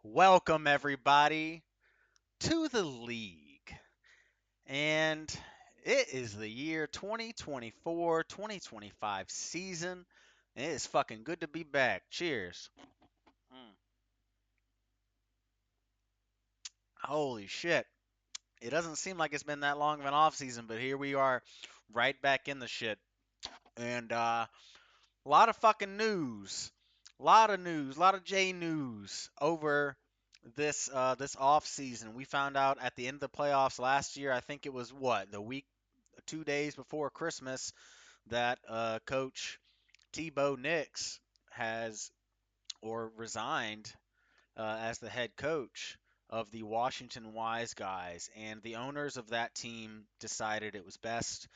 Welcome, everybody, to the league. And it is the year 2024 2025 season. And it is fucking good to be back. Cheers. Mm. Holy shit. It doesn't seem like it's been that long of an off season, but here we are right back in the shit. And a lot of fucking news. A lot of news, a lot of J news over this off season. We found out at the end of the playoffs last year. I think it was what the week, 2 days before Christmas, that Coach Tebow Nix has or resigned as the head coach of the Washington Wise Guys, and the owners of that team decided it was best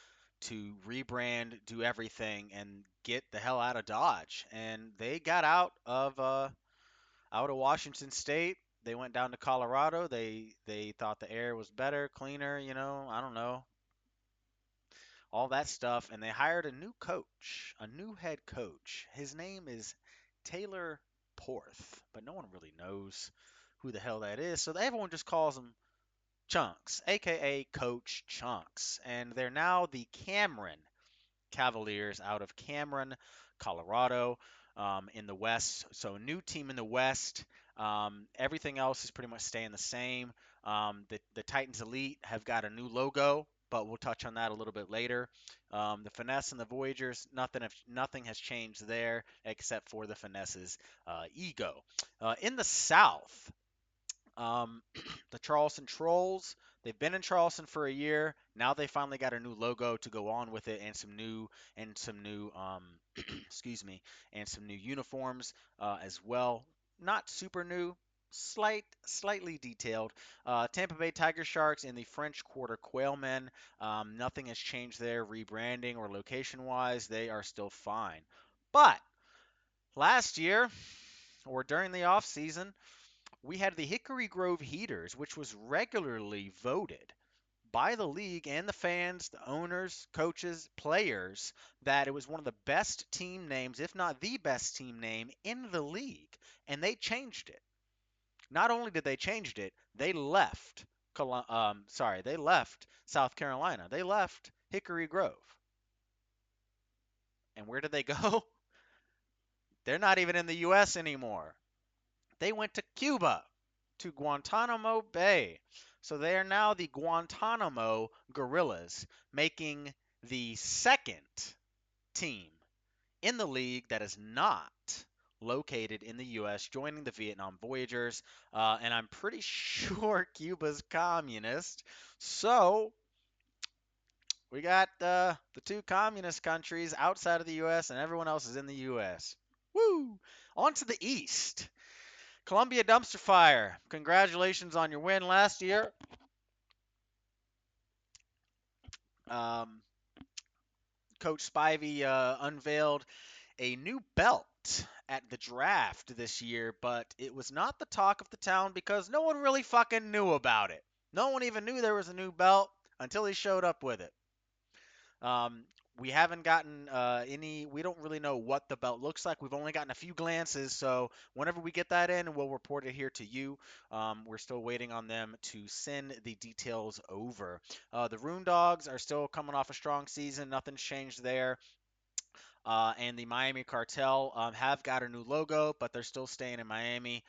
to rebrand, do everything, and get the hell out of Dodge. And they got out of Washington State. They went down to Colorado. They thought the air was better, cleaner. I don't know, all that stuff, and they hired a new coach, a new head coach. His name is Taylor Porth, but no one really knows who the hell that is, so everyone just calls him Chunks, aka Coach Chunks, and they're now the Cameron Cavaliers out of Cameron, Colorado, in the West. So a new team in the West. Everything else is pretty much staying the same. The Titans Elite have got a new logo, but we'll touch on that a little bit later. The Finesse and the Voyagers, nothing has changed there except for the Finesse's ego. In the South, the Charleston Trolls. They've been in Charleston for a year. Now they finally got a new logo to go on with it, and some new excuse me, and some new uniforms as well. Not super new, slightly detailed. Tampa Bay Tiger Sharks and the French Quarter Quailmen. Nothing has changed there, rebranding or location wise. They are still fine. But last year, or during the off season, we had the Hickory Grove Heaters, which was regularly voted by the league and the fans, the owners, coaches, players, that it was one of the best team names, if not the best team name in the league. And they changed it. Not only did they change it, they left. They left South Carolina. They left Hickory Grove. And where did they go? They're not even in the U.S. anymore. They went to Cuba, to Guantanamo Bay. So they are now the Guantanamo Gorillas, making the second team in the league that is not located in the U.S., joining the Vietnam Voyagers. And I'm pretty sure Cuba's communist. So we got the two communist countries outside of the U.S., and everyone else is in the U.S. Woo! On to the East. Columbia Dumpster Fire, congratulations on your win last year. Um, Coach Spivey unveiled a new belt at the draft this year, but it was not the talk of the town because no one really fucking knew about it. No one even knew there was a new belt until he showed up with it. Um, we haven't gotten any. We don't really know what the belt looks like. We've only gotten a few glances, so whenever we get that in, we'll report it here to you. We're still waiting on them to send the details over. The Rune Dogs are still coming off a strong season. Nothing's changed there. And the Miami Cartel have got a new logo, but they're still staying in Miami.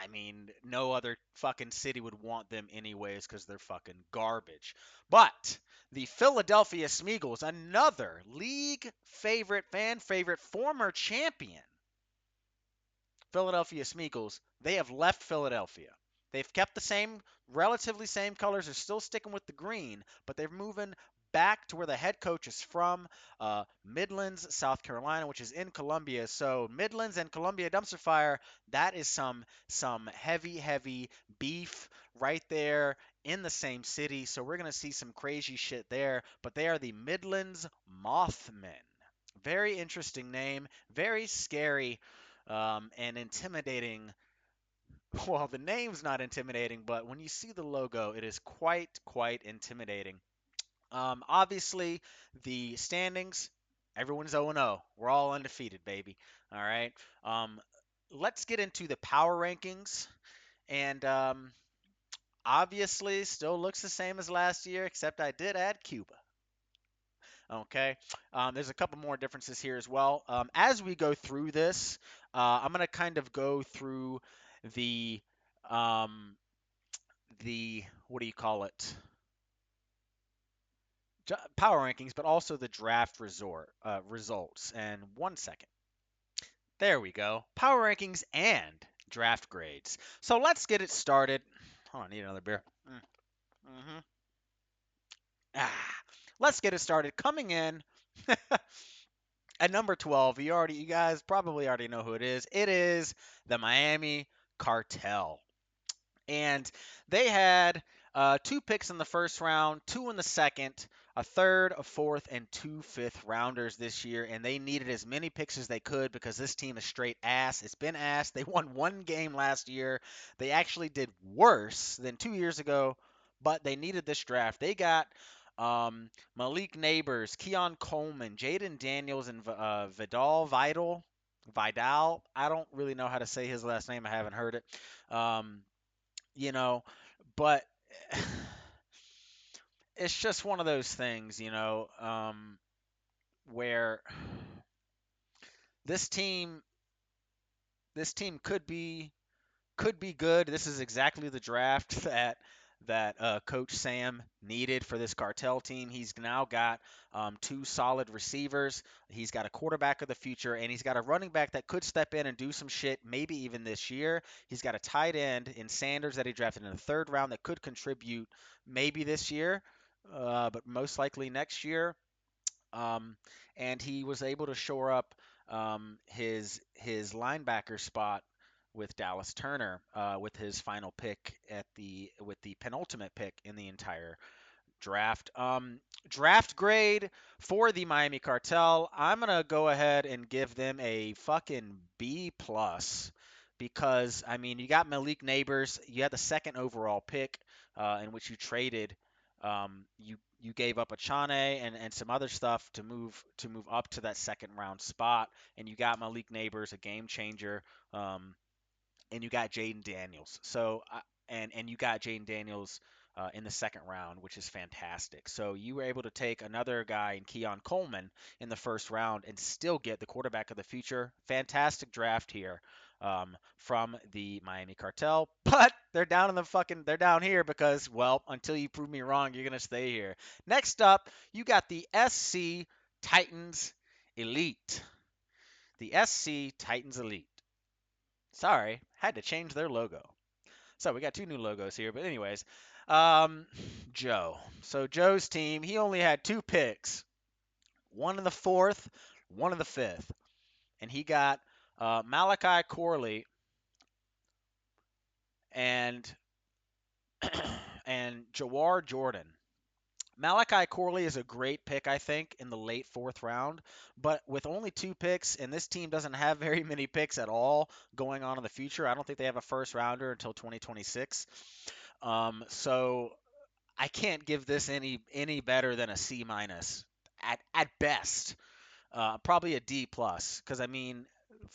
I mean, no other fucking city would want them anyways because they're fucking garbage. But the Philadelphia Smeagol's, another league favorite, fan favorite, former champion, Philadelphia Smeagol's, they have left Philadelphia. They've kept the same, relatively same colors. They're still sticking with the green, but they're moving back to where the head coach is from, Midlands, South Carolina, which is in Columbia. So Midlands and Columbia dumpster fire. That is some heavy beef right there in the same city. So we're gonna see some crazy shit there. But they are the Midlands Mothmen. Very interesting name. Very scary and intimidating. Well, the name's not intimidating, but when you see the logo, it is quite intimidating. Obviously, the standings, everyone's 0-0. We're all undefeated, baby. All right. Um, let's get into the power rankings And obviously, still looks the same as last year, except I did add Cuba. Okay. There's a couple more differences here as well. As we go through this, I'm going to kind of go through the um, the what do you call it? Power rankings, but also the draft results. And 1 second. There we go. Power rankings and draft grades. So let's get it started. Hold on, I need another beer. Mm-hmm. Ah, let's get it started. Coming in at number 12, you guys probably already know who it is. It is the Miami Cartel. And they had two picks in the first round, two in the second, a third, a fourth, and two fifth rounders this year. And they needed as many picks as they could because this team is straight ass. It's been ass. They won one game last year. They actually did worse than 2 years ago, but they needed this draft. They got Malik Neighbors, Keon Coleman, Jaden Daniels, and Vidal. I don't really know how to say his last name. I haven't heard it. Um, you know, but it's just one of those things, where this team this team could be good. This is exactly the draft that Coach Sam needed for this cartel team. He's now got two solid receivers. He's got a quarterback of the future, and he's got a running back that could step in and do some shit, maybe even this year. He's got a tight end in Sanders that he drafted in the third round that could contribute maybe this year, but most likely next year. Um, and he was able to shore up his linebacker spot with Dallas Turner with his final pick at the with the penultimate pick in the entire draft. Draft grade for the Miami Cartel. I'm gonna go ahead and give them a fucking B plus because I mean you got Malik Neighbors, you had the second overall pick in which you traded. You gave up a Chane and some other stuff to move up to that second round spot, and you got Malik Neighbors, a game changer. Um, and you got Jaden Daniels. And you got Jaden Daniels in the second round, which is fantastic. So you were able to take another guy in Keon Coleman in the first round and still get the quarterback of the future. Fantastic draft here from the Miami Cartel, but they're down here because well, until you prove me wrong, you're gonna stay here. Next up, you got the SC Titans Elite. The SC Titans Elite. Sorry, had to change their logo. So we got two new logos here, but anyways, um, Joe. So Joe's team, he only had two picks, one in the fourth, one in the fifth, and he got Malachi Corley and and Jawar Jordan. Malachi Corley is a great pick, I think, in the late fourth round. But with only two picks, and this team doesn't have very many picks at all going on in the future, I don't think they have a first rounder until 2026. So I can't give this any better than a C minus at best. Probably a D plus because I mean,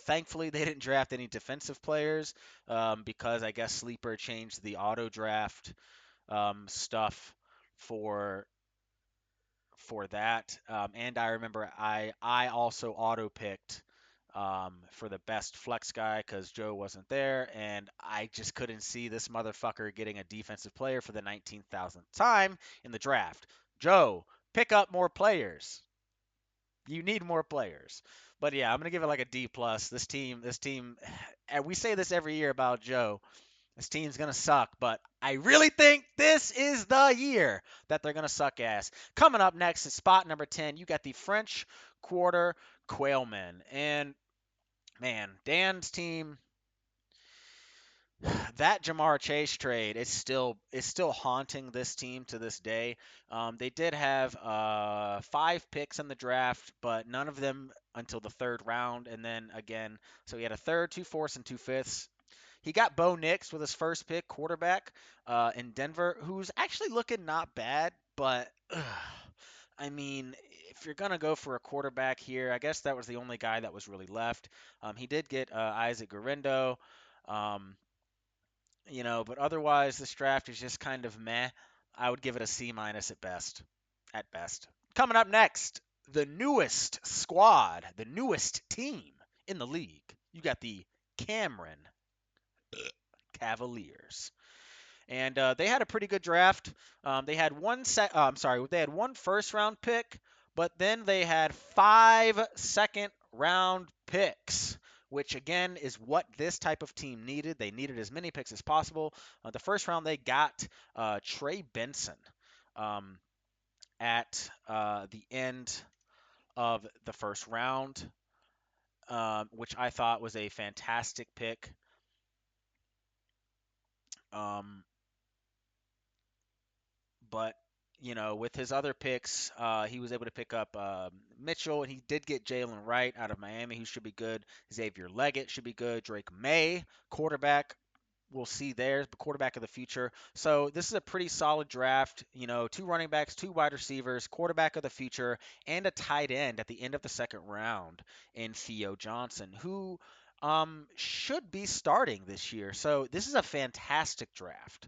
thankfully they didn't draft any defensive players because I guess Sleeper changed the auto draft stuff for for that. And I remember I also auto picked for the best flex guy because Joe wasn't there, and I just couldn't see this motherfucker getting a defensive player for the 19,000th time in the draft. Joe, pick up more players. You need more players. But yeah, I'm gonna give it like a D plus. This team, and we say this every year about Joe. This team's going to suck, but I really think this is the year that they're going to suck ass. Coming up next is spot number 10. You got the French Quarter Quailmen. And man, Dan's team, that Jamar Chase trade is still haunting this team to this day. They did have five picks in the draft, but none of them until the third round. And then again, so he had a third, two fourths, and two fifths. He got Bo Nix with his first pick, quarterback in Denver, who's actually looking not bad. But I mean, if you're gonna go for a quarterback here, I guess that was the only guy that was really left. He did get Isaac Guerendo. Um, But otherwise, this draft is just kind of meh. I would give it a C minus at best. At best. Coming up next, the newest squad, the newest team in the league. You got the Cameron Cavaliers. And they had a pretty good draft. They had they had one first round pick, but then they had 5 second round picks, which again is what this type of team needed. They needed as many picks as possible. The first round they got Trey Benson um, at the end of the first round, which I thought was a fantastic pick. Um, But with his other picks, he was able to pick up Mitchell, and he did get Jalen Wright out of Miami, who should be good. Xavier Leggett should be good. Drake May, quarterback. We'll see there, the quarterback of the future. So this is a pretty solid draft. Two running backs, two wide receivers, quarterback of the future, and a tight end at the end of the second round in Theo Johnson, who should be starting this year. So this is a fantastic draft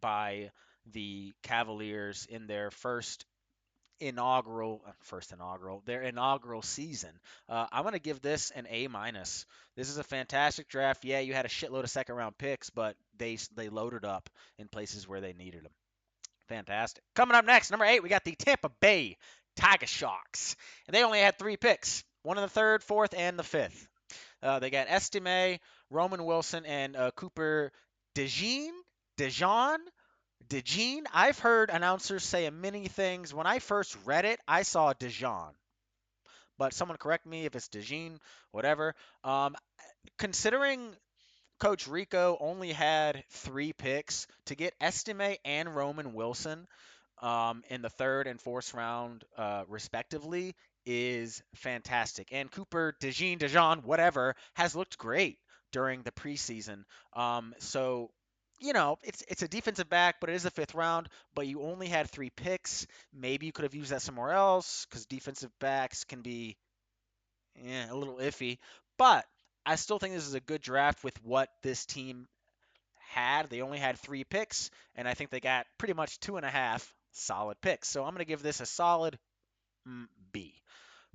by the Cavaliers in their their inaugural season. I'm gonna give this an A minus. This is a fantastic draft. Yeah, you had a shitload of second round picks, but they loaded up in places where they needed them. Fantastic. Coming up next, number 8, we got the Tampa Bay Tiger Sharks, and they only had 3 picks, one in the third, fourth, and the fifth. They got Estime, Roman Wilson, and Cooper DeJean. DeJean. DeJean. I've heard announcers say many things. When I first read it, I saw DeJean, but someone correct me if it's DeJean, whatever. Um, Considering Coach Rico only had 3 picks to get Estime and Roman Wilson in the third and fourth round, respectively, is fantastic. And Cooper, DeJean, whatever, has looked great during the preseason. So, it's a defensive back, but it is the fifth round. But you only had 3 picks. Maybe you could have used that somewhere else because defensive backs can be a little iffy. But I still think this is a good draft with what this team had. They only had 3 picks, and I think they got pretty much 2.5 solid picks. So I'm going to give this a solid B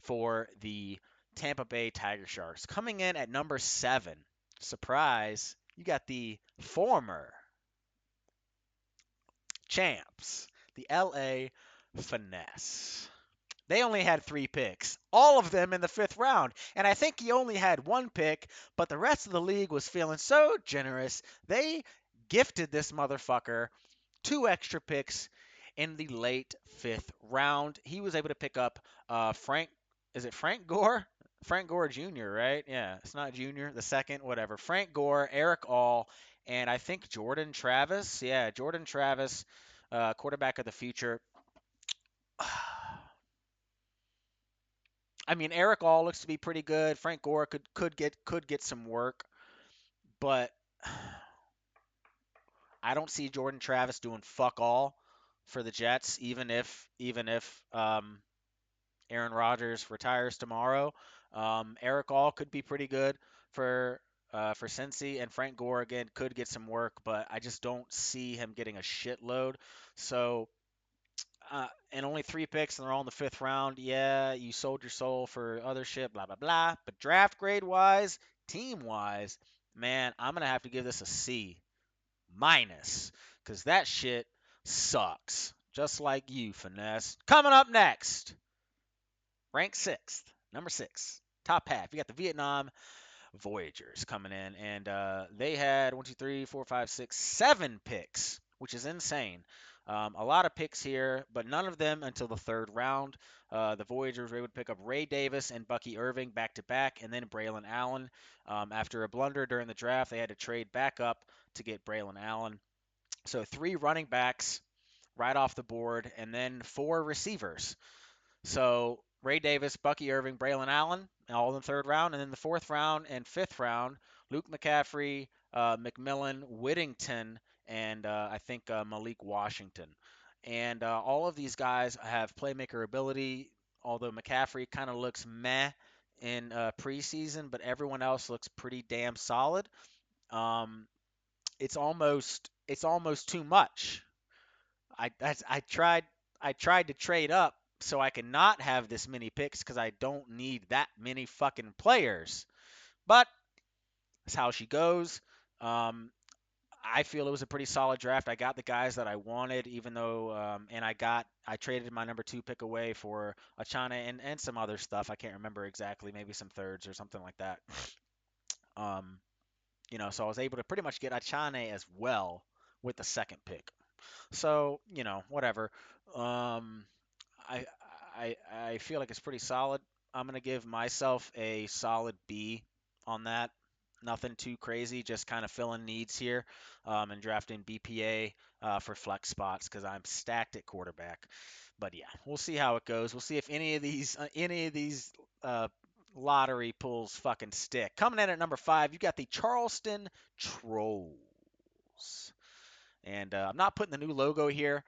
for the Tampa Bay Tiger Sharks. Coming in at number 7, surprise, you got the former champs, the LA Finesse. They only had 3 picks, all of them in the fifth round. And I think he only had 1 pick, but the rest of the league was feeling so generous. They gifted this motherfucker 2 extra picks in the late fifth round. He was able to pick up Frank. Is it Frank Gore? Frank Gore Jr., right? Yeah, it's not Junior, the second, whatever. Frank Gore, Eric All, and I think Jordan Travis. Yeah, Jordan Travis, quarterback of the future. I mean, Eric All looks to be pretty good. Frank Gore could get some work, but I don't see Jordan Travis doing fuck all for the Jets, even if Aaron Rodgers retires tomorrow. Eric All could be pretty good for Cincy, and Frank Gore again could get some work, but I just don't see him getting a shitload. So and only 3 picks, and they're all in the fifth round. Yeah, you sold your soul for other shit, blah blah blah. But draft grade wise, team wise, man, I'm gonna have to give this a C minus because that shit sucks. Just like you, Finesse. Coming up next, ranked sixth, number 6, top half. You got the Vietnam Voyagers coming in, and they had 1, 2, 3, 4, 5, 6, 7 picks, which is insane. A lot of picks here, but none of them until the third round. The Voyagers were able to pick up Ray Davis and Bucky Irving back to back, and then Braylon Allen. After a blunder during the draft, they had to trade back up to get Braylon Allen. So 3 running backs right off the board, and then 4 receivers. So Ray Davis, Bucky Irving, Braylon Allen, all in the third round, and then the fourth round and fifth round, Luke McCaffrey, McMillan, Whittington, and I think Malik Washington. And all of these guys have playmaker ability. Although McCaffrey kind of looks meh in preseason, but everyone else looks pretty damn solid. Um, it's almost too much. I tried to trade up so I can not have this many picks because I don't need that many fucking players. But that's how she goes. Um, I feel it was a pretty solid draft. I got the guys that I wanted, even though, and I traded my number two pick away for Achane and some other stuff. I can't remember exactly, maybe some thirds or something like that. Um, so I was able to pretty much get Achane as well with the second pick. So, whatever. Um, I I feel like it's pretty solid. I'm gonna give myself a solid B on that. Nothing too crazy, just kind of filling needs here, and drafting BPA for flex spots because I'm stacked at quarterback. But yeah, we'll see how it goes. We'll see if any of these uh, lottery pulls fucking stick. Coming in at number 5, you got the Charleston Trolls. And I'm not putting the new logo here,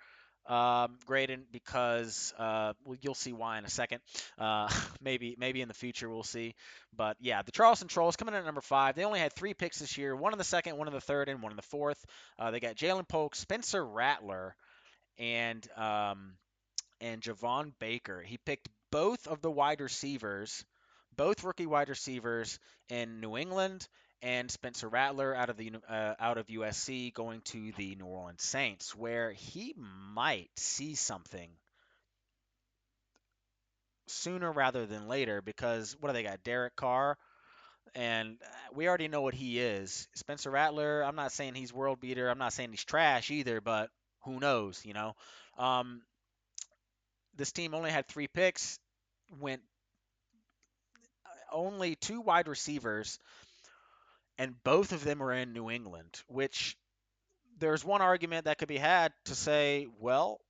Graydon, because well, you'll see why in a second. Uh, maybe in the future we'll see. But yeah, the Charleston Trolls coming in at number 5. They only had 3 picks this year: one in the second, one in the third, and one in the fourth. They got Jalen Polk, Spencer Rattler, and Javon Baker. He picked both of the wide receivers, both rookie wide receivers in New England, and Spencer Rattler out of USC going to the New Orleans Saints, where he might see something sooner rather than later. Because what do they got? Derek Carr, and we already know what he is. Spencer Rattler. I'm not saying he's world beater. I'm not saying he's trash either, but who knows? Um, this team only had 3 picks, went only 2 wide receivers, and both of them are in New England, which there's one argument that could be had to say, well,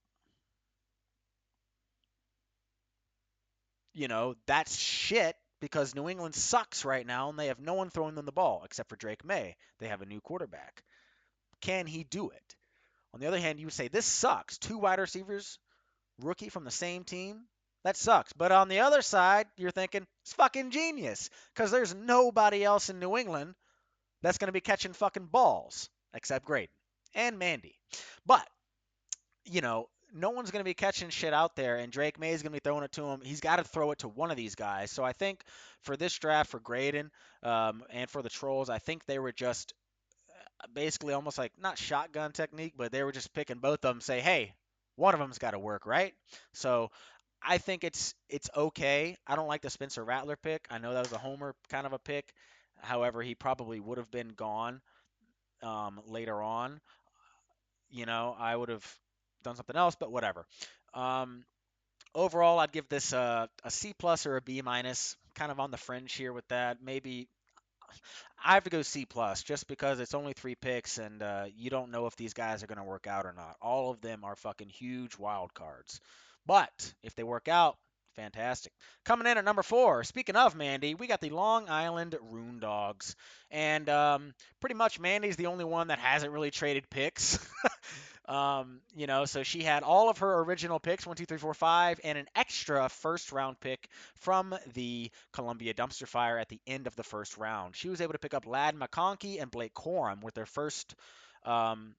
that's shit because New England sucks right now and they have no one throwing them the ball except for Drake May. They have a new quarterback. Can he do it? On the other hand, you would say this sucks. 2 wide receivers, rookie from the same team. That sucks. But on the other side, you're thinking it's fucking genius because there's nobody else in New England that's going to be catching fucking balls except Graydon and Mandy. But, no one's going to be catching shit out there, and Drake May is going to be throwing it to him. He's got to throw it to one of these guys. So I think for this draft, for Graydon and for the Trolls, I think they were just basically almost like not shotgun technique, but they were just picking both of them, say, hey, one of them's got to work, right? So I think it's okay. I don't like the Spencer Rattler pick. I know that was a homer kind of a pick. However, he probably would have been gone later on. I would have done something else, but whatever. Um, Overall, I'd give this a C plus or a B minus. Kind of on the fringe here with that. Maybe I have to go C plus just because it's only 3 picks and you don't know if these guys are going to work out or not. All of them are fucking huge wild cards. But if they work out, fantastic. Coming in at number 4, speaking of Mandy, we got the Long Island Rune Dogs. And pretty much Mandy's the only one that hasn't really traded picks. So she had all of her original picks, 1, 2, 3, 4, 5, and an extra first round pick from the Columbia Dumpster Fire at the end of the first round. She was able to pick up Lad McConkey and Blake Corum with her first round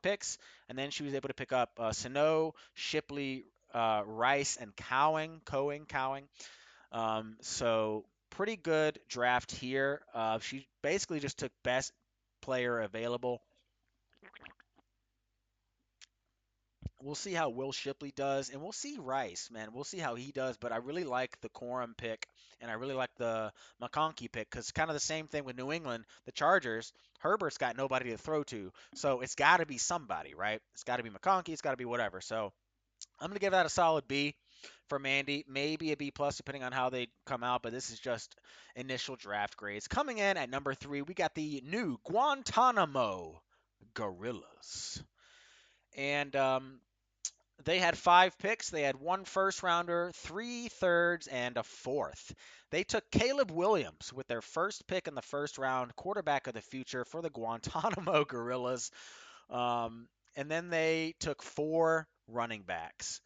picks, and then she was able to pick up Sano, Shipley, Rice, and Cowing. So pretty good draft here. She basically just took best player available. We'll see how Will Shipley does, and we'll see Rice, man. We'll see how he does. But I really like the Corum pick, and I really like the McConkey pick because kind of the same thing with New England, the Chargers. Herbert's got nobody to throw to, so it's got to be somebody, right? It's got to be McConkey. It's got to be whatever. So I'm gonna give that a solid B for Mandy, maybe a B plus depending on how they come out. But this is just initial draft grades. Coming in at number 3, we got the new Guantanamo Gorillas. And they had 5 picks. They had 1 first rounder, 3 thirds, and a fourth. They took Caleb Williams with their first pick in the first round, quarterback of the future for the Guantanamo Gorillas. And then they took 4 running backs.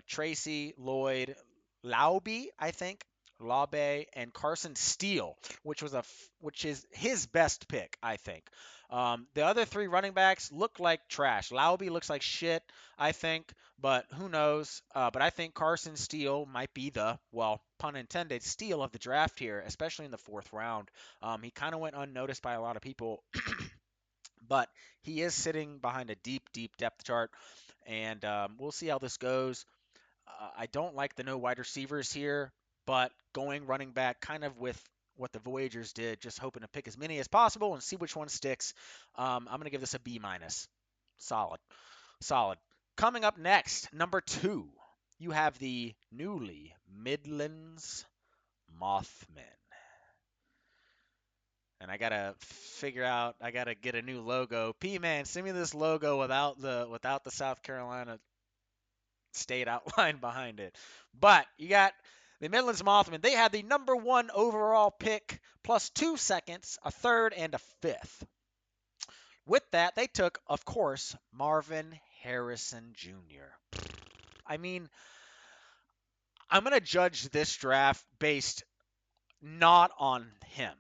Tracy Lloyd Lauby, I think, Laube, and Carson Steele, which is his best pick, I think. The other three running backs look like trash. Laube looks like shit, I think, but who knows? But I think Carson Steele might be the, well, pun intended, steal of the draft here, especially in the fourth round. He kind of went unnoticed by a lot of people, but he is sitting behind a deep, deep depth chart, and we'll see how this goes. I don't like the no wide receivers here, but going running back kind of with what the Voyagers did, just hoping to pick as many as possible and see which one sticks. I'm going to give this a B minus. Solid. Solid. Coming up next, number 2, you have the newly Midlands Mothmen. And I gotta figure out. I gotta get a new logo. P-Man, send me this logo without the South Carolina State outline behind it. But you got the Midlands Mothmen. They had the number 1 overall pick plus 2 seconds, a third, and a fifth. With that, they took, of course, Marvin Harrison Jr. I mean, I'm gonna judge this draft based not on him.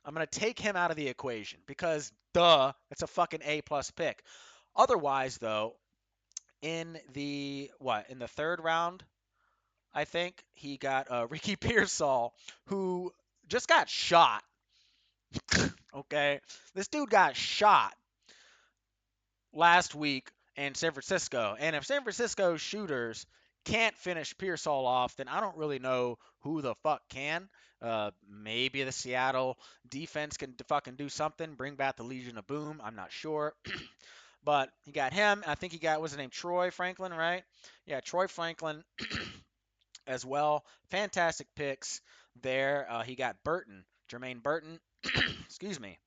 I'm going to take him out of the equation because, duh, it's a fucking A plus pick. Otherwise, though, in the third round, I think he got Ricky Pearsall, who just got shot. Okay, this dude got shot last week in San Francisco, and if San Francisco shooters can't finish Pearsall off, then I don't really know who the fuck can. Maybe the Seattle defense can fucking do something, bring back the Legion of Boom. I'm not sure. But he got him. I think he got, what's his name? Troy Franklin, right? Yeah, Troy Franklin as well. Fantastic picks there. He got Burton, Jermaine Burton. Excuse me.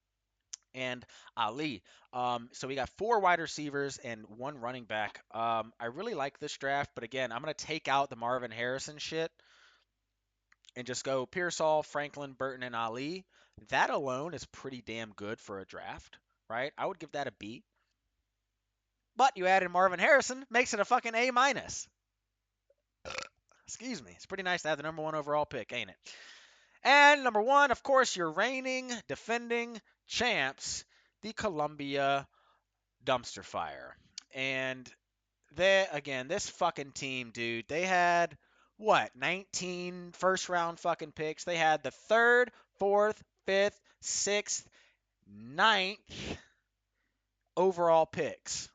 And Ali. So we got 4 wide receivers and 1 running back. I really like this draft, but again, I'm going to take out the Marvin Harrison shit and just go Pearsall, Franklin, Burton, and Ali. That alone is pretty damn good for a draft, right? I would give that a B. But you added Marvin Harrison, makes it a fucking A minus. Excuse me. It's pretty nice to have the number 1 overall pick, ain't it? And number 1, of course, your reigning, defending champs, the Columbia Dumpster Fire. And this fucking team, dude, they had 19 first round fucking picks. They had the 3rd, 4th, 5th, 6th, 9th overall picks.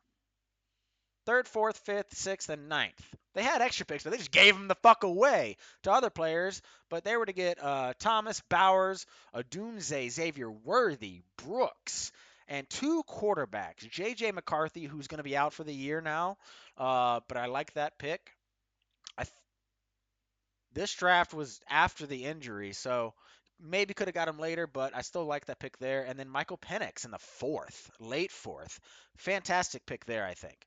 3rd, 4th, 5th, 6th, and 9th. They had extra picks, but they just gave them the fuck away to other players. But they were to get Thomas Bowers, Odunze, Xavier Worthy, Brooks, and 2 quarterbacks. J.J. McCarthy, who's going to be out for the year now, but I like that pick. This draft was after the injury, so maybe could have got him later, but I still like that pick there. And then Michael Penix in the 4th, late 4th. Fantastic pick there, I think,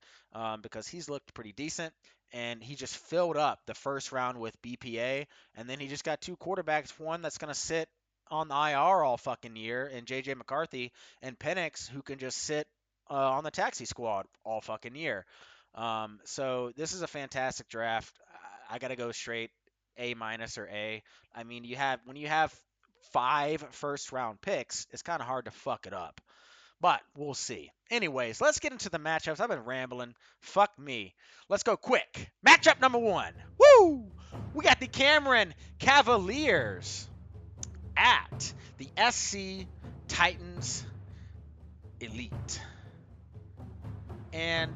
because he's looked pretty decent. And he just filled up the first round with BPA. And then he just got 2 quarterbacks, one that's going to sit on the IR all fucking year, and J.J. McCarthy, and Penix, who can just sit on the taxi squad all fucking year. So this is a fantastic draft. I got to go straight A minus or A. I mean, when you have 5 first round picks, it's kind of hard to fuck it up. But we'll see. Anyways, let's get into the matchups. I've been rambling. Fuck me. Let's go quick. Matchup number 1. Woo! We got the Cameron Cavaliers at the SC Titans Elite. And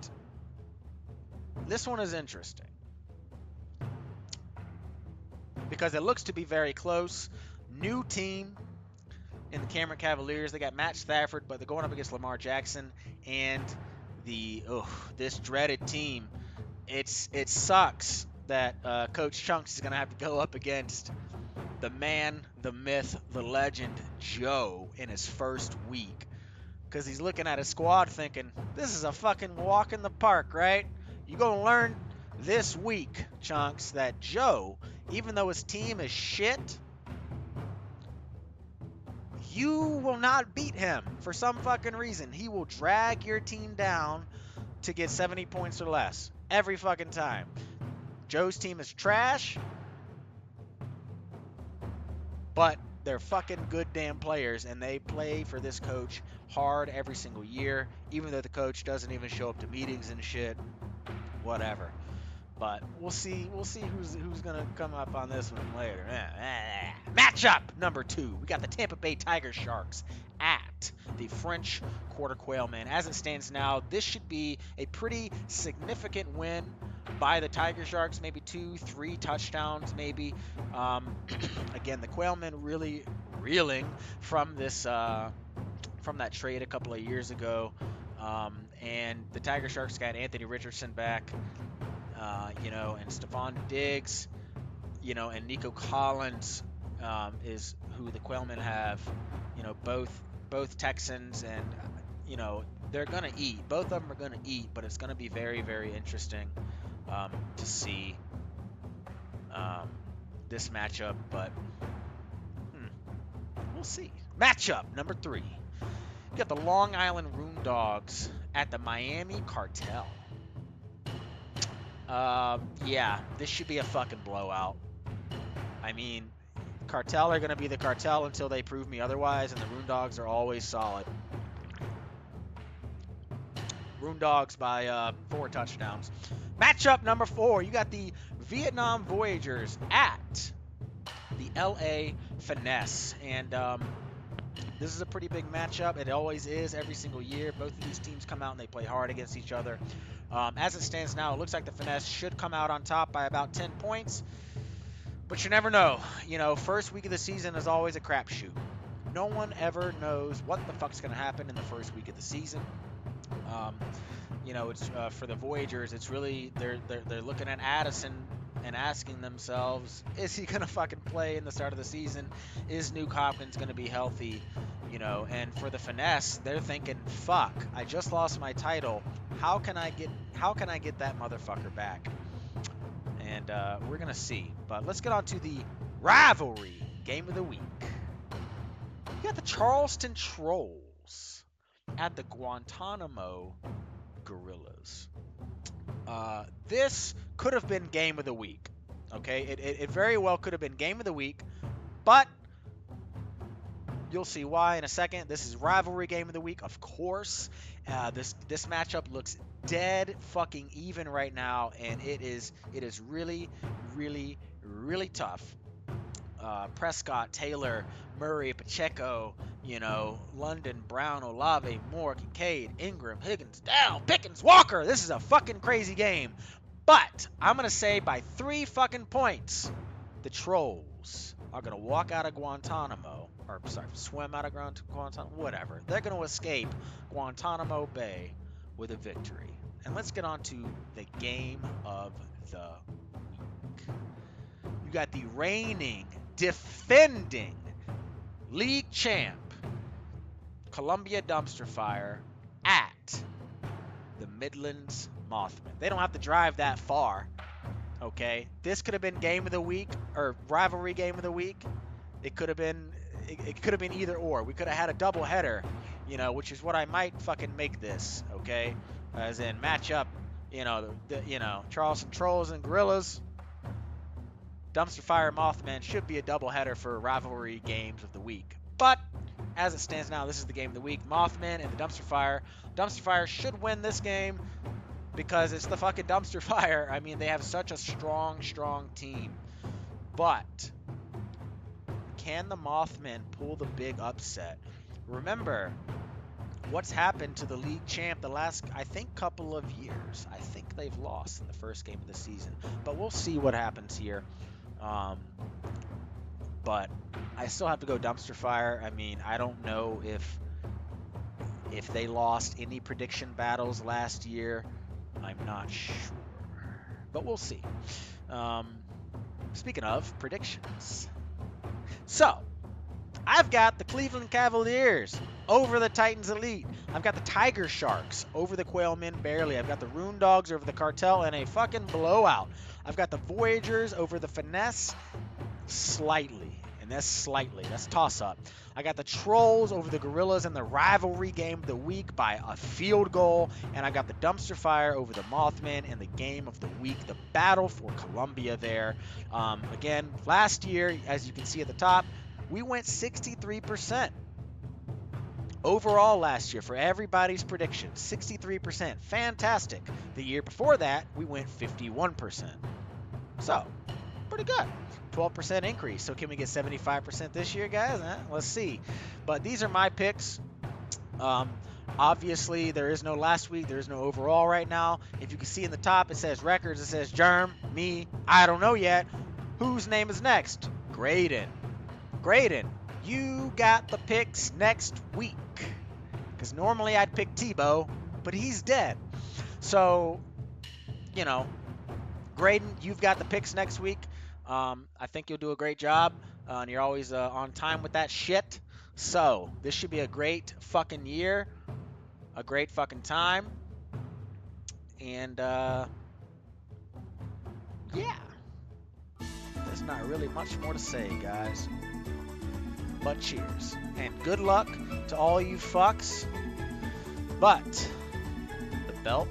this one is interesting because it looks to be very close. New team in the Cameron Cavaliers. They got Matt Stafford, but they're going up against Lamar Jackson and this dreaded team. It sucks that Coach Chunks is going to have to go up against the man, the myth, the legend, Joe in his first week. Because he's looking at his squad thinking, this is a fucking walk in the park, right? You're going to learn this week, Chunks, that Joe, even though his team is shit, you will not beat him for some fucking reason. He will drag your team down to get 70 points or less every fucking time. Joe's team is trash. but they're fucking good damn players, and they play for this coach hard every single year, even though the coach doesn't even show up to meetings and shit. Whatever. But we'll see. We'll see who's gonna come up on this one later. Matchup number 2. We got the Tampa Bay Tiger Sharks at the French Quarter Quailmen. As it stands now, this should be a pretty significant win by the Tiger Sharks. Maybe 2-3 touchdowns, maybe. Again, the Quailmen really reeling from this from that trade a couple of years ago. And the Tiger Sharks got Anthony Richardson back. And Stephon Diggs, and Nico Collins is who the Quailmen have. Both Texans, and they're gonna eat. Both of them are gonna eat, but it's gonna be very, very interesting to see this matchup. But we'll see. Matchup number 3. You got the Long Island Roondogs at the Miami Cartel. Yeah, this should be a fucking blowout. I mean, Cartel are going to be the Cartel until they prove me otherwise, and the Roondogs are always solid. Roondogs by 4 touchdowns. Matchup number 4, you got the Vietnam Voyagers at the LA Finesse. And this is a pretty big matchup. It always is every single year. Both of these teams come out and they play hard against each other. As it stands now, it looks like the Finesse should come out on top by about 10 points. But you never know. First week of the season is always a crapshoot. No one ever knows what the fuck's going to happen in the first week of the season. It's for the Voyagers, it's really they're looking at Addison and asking themselves, is he going to fucking play in the start of the season? Is Nuke Hopkins going to be healthy? And for the Finesse, they're thinking, fuck, I just lost my title. How can I get that motherfucker back? And we're going to see. But let's get on to the rivalry game of the week. You got the Charleston Trolls at the Guantanamo Gorillas. This could have been game of the week. Okay, it very well could have been game of the week, but you'll see why in a second. This is rivalry game of the week, of course. This matchup looks dead fucking even right now, and it is really, really, really tough. Prescott, Taylor, Murray, Pacheco, London, Brown, Olave, Moore, Kincaid, Ingram, Higgins, Dow, Pickens, Walker. This is a fucking crazy game. But I'm going to say by 3 fucking points, the Trolls are going to walk out of Guantanamo, or sorry, swim out of Guantanamo, whatever. They're going to escape Guantanamo Bay with a victory. And let's get on to the game of the week. You got the reigning, defending league champ, Columbia Dumpster Fire at the Midlands Mothmen. They don't have to drive that far, okay? This could have been game of the week or rivalry game of the week. It could have been either or. We could have had a double header, which is what I might fucking make this, okay? As in matchup, Charleston Trolls and Gorillas. Dumpster Fire Mothmen should be a double header for rivalry games of the week. But as it stands now, this is the game of the week. Mothmen and the Dumpster Fire. Dumpster Fire should win this game because it's the fucking Dumpster Fire. I mean, they have such a strong, strong team. But can the Mothmen pull the big upset? Remember what's happened to the league champ the last, I think, couple of years. I think they've lost in the first game of the season. But we'll see what happens here. But I still have to go Dumpster Fire. I mean, I don't know if they lost any prediction battles last year. I'm not sure. But we'll see. Speaking of predictions. So, I've got the Cleveland Cavaliers over the Titans Elite. I've got the Tiger Sharks over the Quailmen barely. I've got the Roondogs over the Cartel in a fucking blowout. I've got the Voyagers over the Finesse slightly. And that's slightly. That's toss-up. I got the Trolls over the Gorillas in the rivalry game of the week by a field goal. And I got the Dumpster Fire over the Mothmen in the game of the week. The battle for Columbia there. Again, last year, as you can see at the top, We went 63%. Overall last year for everybody's predictions, 63%. Fantastic. The year before that, we went 51%. So, pretty good. 12% increase. So can we get 75% this year, guys? Let's see. But these are my picks. Obviously, there is no last week. There is no overall right now. If you can see in the top, it says records. It says Germ, me. I don't know yet. Whose name is next? Graydon. Graydon, you got the picks next week. Because normally I'd pick Tebow, but he's dead. So, you know, Graydon, you've got the picks next week. I think you'll do a great job, and you're always on time with that shit. So, this should be a great fucking year, a great fucking time, and yeah, there's not really much more to say, guys, but cheers, and good luck to all you fucks, but the belt